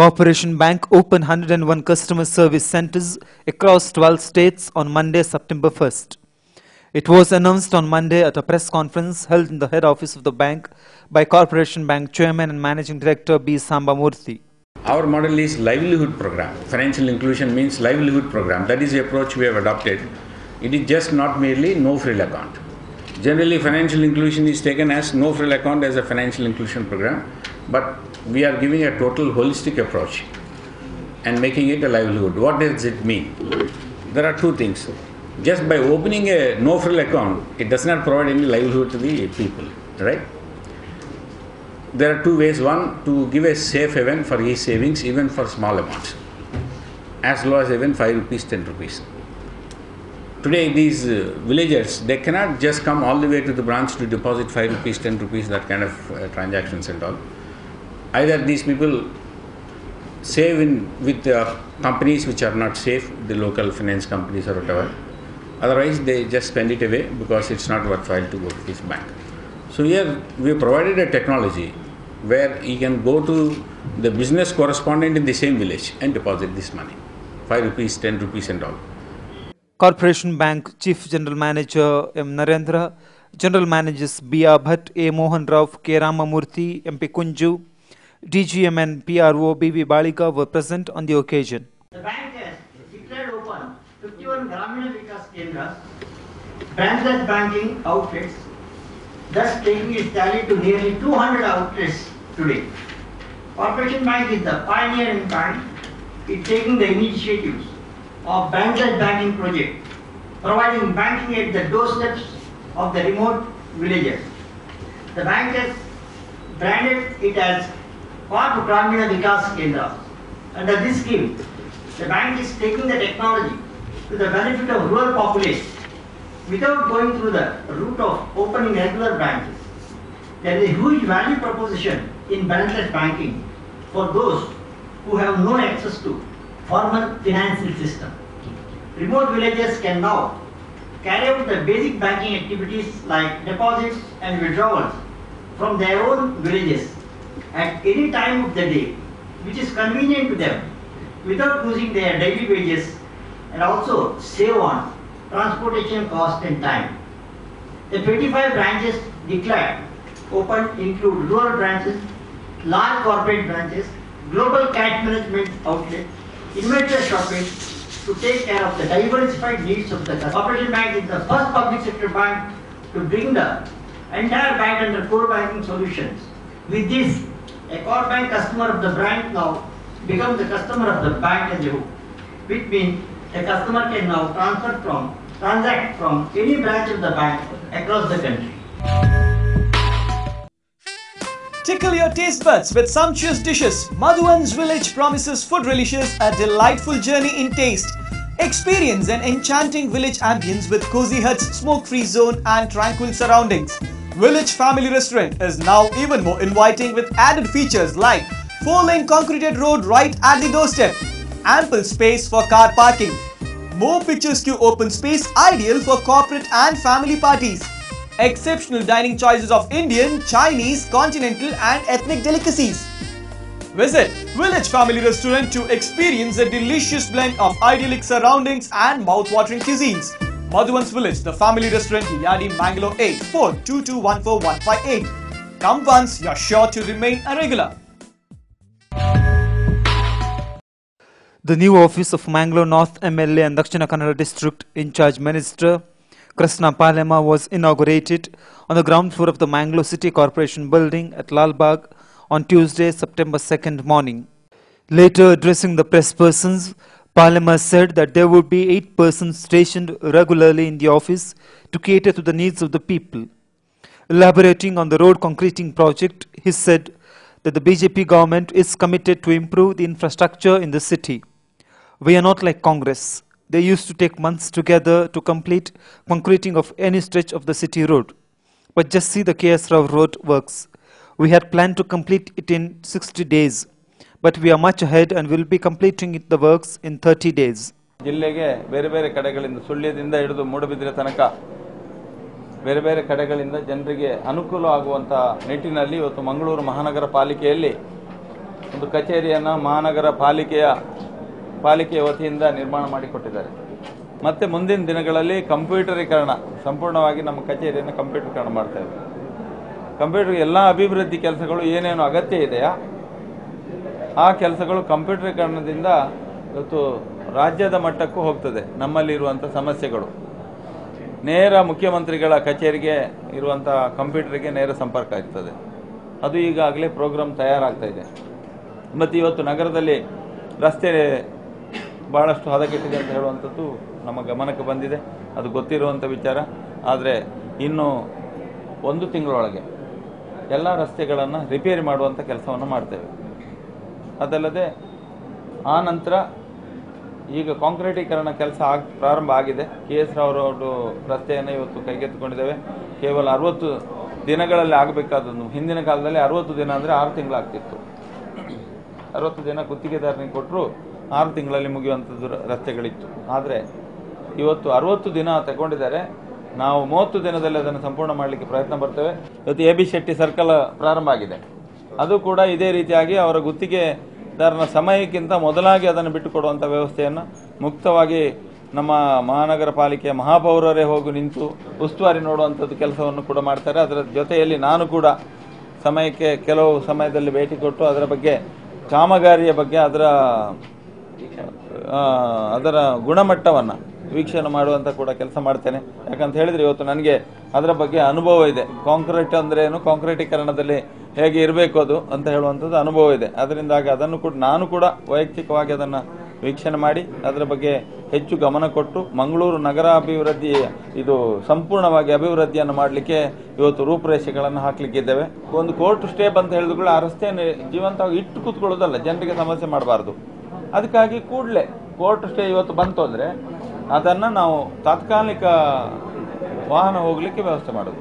Corporation Bank opened 101 customer service centers across 12 states on Monday, September 1st. It was announced on Monday at a press conference held in the head office of the bank by Corporation Bank Chairman and Managing Director B. Sambamurthy. Our model is livelihood program. Financial inclusion means livelihood program. That is the approach we have adopted. It is just not merely no-frill account. Generally, financial inclusion is taken as no-frill account as a financial inclusion program, but we are giving a total holistic approach and making it a livelihood. What does it mean? There are two things. Just by opening a no-frill account, it does not provide any livelihood to the people, right? There are two ways. One, to give a safe haven for e-savings even for small amounts, as low as even 5 rupees, 10 rupees. Today, these villagers, they cannot just come all the way to the branch to deposit 5 rupees, 10 rupees, that kind of transactions and all. Either these people save with companies which are not safe, the local finance companies or whatever. Otherwise, they just spend it away because it's not worthwhile to go to this bank. So here, we have provided a technology where you can go to the business correspondent in the same village and deposit this money, 5 rupees, 10 rupees and all. Corporation Bank Chief General Manager M. Narendra, General Managers B. R. Bhatt, A. Mohan Rao, K. Ramamurthy, MP Kunju, DGM and PRO B.V. Baliga were present on the occasion. The bank has declared open 51 Gramina Vikas Kendras, branchless banking outlets, thus taking its tally to nearly 200 outlets today. Corporation Bank is the pioneer in kind in taking the initiatives of branchless banking project, providing banking at the doorsteps of the remote villages. The bank has branded it as part of Gramina Vikas Kendra. Under this scheme, the bank is taking the technology to the benefit of rural population without going through the route of opening regular branches. There is a huge value proposition in branchless banking for those who have no access to formal financial system. Remote villages can now carry out the basic banking activities like deposits and withdrawals from their own villages at any time of the day, which is convenient to them without losing their daily wages, and also save on transportation cost and time. The 25 branches declared open include rural branches, large corporate branches, global cash management outlets, inventory shopping to take care of the diversified needs of the customer. Corporation Bank is the first public sector bank to bring the entire bank under core banking solutions. With this, a core bank customer of the bank now becomes the customer of the bank as a whole, which means the customer can now transact from any branch of the bank across the country. Tickle your taste buds with sumptuous dishes. Madhuvan's Village promises food relishes a delightful journey in taste. Experience an enchanting village ambience with cozy huts, smoke-free zone and tranquil surroundings. Village Family Restaurant is now even more inviting with added features like 4-lane concreted road right at the doorstep, ample space for car parking, more picturesque open space ideal for corporate and family parties, exceptional dining choices of Indian, Chinese, continental and ethnic delicacies. Visit Village Family Restaurant to experience a delicious blend of idyllic surroundings and mouth-watering cuisines. Madhuvan's Village, the family restaurant, Yadi, Mangalore 8422141158. Come once, you're sure to remain a regular. The new office of Mangalore North MLA and Dakshina Kannada District in charge Minister Krishna Palema was inaugurated on the ground floor of the Mangalore City Corporation building at Lal Bagh on Tuesday, September 2nd morning. Later, addressing the press persons, Palema said that there would be 8 persons stationed regularly in the office to cater to the needs of the people. Elaborating on the road concreting project, he said that the BJP government is committed to improve the infrastructure in the city. We are not like Congress. They used to take months together to complete concreting of any stretch of the city road. But just see the KS Rao road works. We had planned to complete it in 60 days. But we are much ahead and will be completing the works in 30 days. ಜಿಲ್ಲೆಗೆ ಬೇರೆ ಬೇರೆ ಕಡೆಗಳಿಂದ ಸುಳ್ಯದಿಂದ ಹಿಡಿದು ಮೂಡಬಿದ್ರೆ ತನಕ ಬೇರೆ ಬೇರೆ ಕಡೆಗಳಿಂದ ಜನರಿಗೆ ಅನುಕೂಲ ಆಗುವಂತ ನಿಟ್ಟಿನಲ್ಲಿ ಇವತ್ತು ಮಂಗಳೂರು ಮಹಾನಗರ ಪಾಲಿಕೆಯಲ್ಲಿ ಒಂದು ಕಚೇರಿಯನ್ನು ಮಹಾನಗರ ಪಾಲಿಕೆಯ ವತಿಯಿಂದ ನಿರ್ಮಾಣ ಮಾಡಿಕೊಟ್ಟಿದ್ದಾರೆ. ಮತ್ತು ಮುಂದಿನ ದಿನಗಳಲ್ಲಿ ಕಂಪ್ಯೂಟರೀಕರಣ, ಸಂಪೂರ್ಣವಾಗಿ ನಮ್ಮ ಕಚೇರಿಯನ್ನು ಕಂಪ್ಯೂಟರೀಕರಣ ಮಾಡ್ತೇವೆ. ಕಂಪ್ಯೂಟರ್ ಎಲ್ಲ ಅಭಿವೃದ್ಧಿ ಕೆಲಸಗಳು ಏನೇನು ಅಗತ್ಯ ಇದೆಯಾ ಆ ಕೆಲಸಗಳು ಕಂಪ್ಯೂಟರೀಕರಣದಿಂದ ಇವತ್ತು ರಾಜ್ಯದ ಮಟ್ಟಕ್ಕೂ ಹೋಗ್ತದೆ. ನಮ್ಮಲ್ಲಿರುವಂಥ ಸಮಸ್ಯೆಗಳು ನೇರ ಮುಖ್ಯಮಂತ್ರಿಗಳ ಕಚೇರಿಗೆ ಇರುವಂಥ ಕಂಪ್ಯೂಟರಿಗೆ ನೇರ ಸಂಪರ್ಕ ಇರ್ತದೆ. ಅದು ಈಗಾಗಲೇ ಪ್ರೋಗ್ರಾಮ್ ತಯಾರಾಗ್ತಾ ಇದೆ. ಮತ್ತು ಇವತ್ತು ನಗರದಲ್ಲಿ ರಸ್ತೆ ಭಾಳಷ್ಟು ಹದಗೆಟ್ಟಿದೆ ಅಂತ ಹೇಳುವಂಥದ್ದು ನಮ್ಮ ಗಮನಕ್ಕೆ ಬಂದಿದೆ. ಅದು ಗೊತ್ತಿರುವಂಥ ವಿಚಾರ. ಆದರೆ ಇನ್ನು 1 ತಿಂಗಳೊಳಗೆ ಎಲ್ಲ ರಸ್ತೆಗಳನ್ನು ರಿಪೇರಿ ಮಾಡುವಂಥ ಕೆಲಸವನ್ನು ಮಾಡ್ತೇವೆ. ಅದಲ್ಲದೆ ಆ ನಂತರ ಈಗ ಕಾಂಕ್ರೀಟೀಕರಣ ಕೆಲಸ ಪ್ರಾರಂಭ ಆಗಿದೆ. KS ರಾವ್ ರೋಡ್ ರಸ್ತೆಯನ್ನು ಇವತ್ತು ಕೈಗೆತ್ತಿಕೊಂಡಿದ್ದೇವೆ. ಕೇವಲ 60 ದಿನಗಳಲ್ಲಿ ಆಗಬೇಕಾದದ್ದು. ಹಿಂದಿನ ಕಾಲದಲ್ಲಿ 60 ದಿನ ಅಂದರೆ 6 ತಿಂಗಳಾಗ್ತಿತ್ತು. 60 ದಿನ ಗುತ್ತಿಗೆದಾರನಿಗೆ ಕೊಟ್ಟರು 6 ತಿಂಗಳಲ್ಲಿ ಮುಗಿಯುವಂಥದ್ದು ರಸ್ತೆಗಳಿತ್ತು. ಆದರೆ ಇವತ್ತು 60 ದಿನ ತಗೊಂಡಿದ್ದಾರೆ. ನಾವು 30 ದಿನದಲ್ಲಿ ಅದನ್ನು ಸಂಪೂರ್ಣ ಮಾಡಲಿಕ್ಕೆ ಪ್ರಯತ್ನ ಬರ್ತೇವೆ. ಇವತ್ತು AB ಶೆಟ್ಟಿ ಸರ್ಕಲ್ ಪ್ರಾರಂಭ ಆಗಿದೆ. ಅದು ಕೂಡ ಇದೇ ರೀತಿಯಾಗಿ ಅವರ ಗುತ್ತಿಗೆದಾರನ ಸಮಯಕ್ಕಿಂತ ಮೊದಲಾಗಿ ಅದನ್ನು ಬಿಟ್ಟುಕೊಡುವಂಥ ವ್ಯವಸ್ಥೆಯನ್ನು ಮುಕ್ತವಾಗಿ ನಮ್ಮ ಮಹಾನಗರ ಪಾಲಿಕೆಯ ಮಹಾಪೌರರೇ ಹೋಗಿ ನಿಂತು ಉಸ್ತುವಾರಿ ನೋಡುವಂಥದ್ದು ಕೆಲಸವನ್ನು ಕೂಡ ಮಾಡ್ತಾರೆ. ಅದರ ಜೊತೆಯಲ್ಲಿ ನಾನು ಕೂಡ ಸಮಯಕ್ಕೆ ಕೆಲವು ಸಮಯದಲ್ಲಿ ಭೇಟಿ ಕೊಟ್ಟು ಅದರ ಬಗ್ಗೆ ಕಾಮಗಾರಿಯ ಬಗ್ಗೆ ಅದರ ಗುಣಮಟ್ಟವನ್ನು ವೀಕ್ಷಣೆ ಮಾಡುವಂಥ ಕೂಡ ಕೆಲಸ ಮಾಡ್ತೇನೆ. ಯಾಕಂತ ಹೇಳಿದರೆ ಇವತ್ತು ನನಗೆ ಅದರ ಬಗ್ಗೆ ಅನುಭವ ಇದೆ. ಕಾಂಕ್ರೀಟ್ ಅಂದರೆ ಏನು, ಕಾಂಕ್ರೀಟೀಕರಣದಲ್ಲಿ ಹೇಗೆ ಇರಬೇಕು ಅದು ಅಂತ ಹೇಳುವಂಥದ್ದು ಅನುಭವ ಇದೆ. ಅದರಿಂದಾಗಿ ಅದನ್ನು ಕೂಡ ನಾನು ಕೂಡ ವೈಯಕ್ತಿಕವಾಗಿ ಅದನ್ನು ವೀಕ್ಷಣೆ ಮಾಡಿ ಅದರ ಬಗ್ಗೆ ಹೆಚ್ಚು ಗಮನ ಕೊಟ್ಟು ಮಂಗಳೂರು ನಗರ ಅಭಿವೃದ್ಧಿ ಇದು ಸಂಪೂರ್ಣವಾಗಿ ಅಭಿವೃದ್ಧಿಯನ್ನು ಮಾಡಲಿಕ್ಕೆ ಇವತ್ತು ರೂಪುರೇಷೆಗಳನ್ನು ಹಾಕಲಿಕ್ಕಿದ್ದೇವೆ. ಒಂದು ಕೋರ್ಟ್ ಸ್ಟೇ ಅಂತ ಹೇಳಿದ್ರು ಆ ರಸ್ತೆಯನ್ನು ಜೀವಂತವಾಗಿ ಇಟ್ಟು ಕೂತ್ಕೊಳ್ಳೋದಲ್ಲ, ಜನರಿಗೆ ಸಮಸ್ಯೆ ಮಾಡಬಾರ್ದು. ಅದಕ್ಕಾಗಿ ಕೂಡಲೇ ಕೋರ್ಟ್ ಸ್ಟೇ ಇವತ್ತು ಬಂತು ಅಂದರೆ ಅದನ್ನು ನಾವು ತಾತ್ಕಾಲಿಕ ವಾಹನ ಹೋಗಲಿಕ್ಕೆ ವ್ಯವಸ್ಥೆ ಮಾಡೋದು.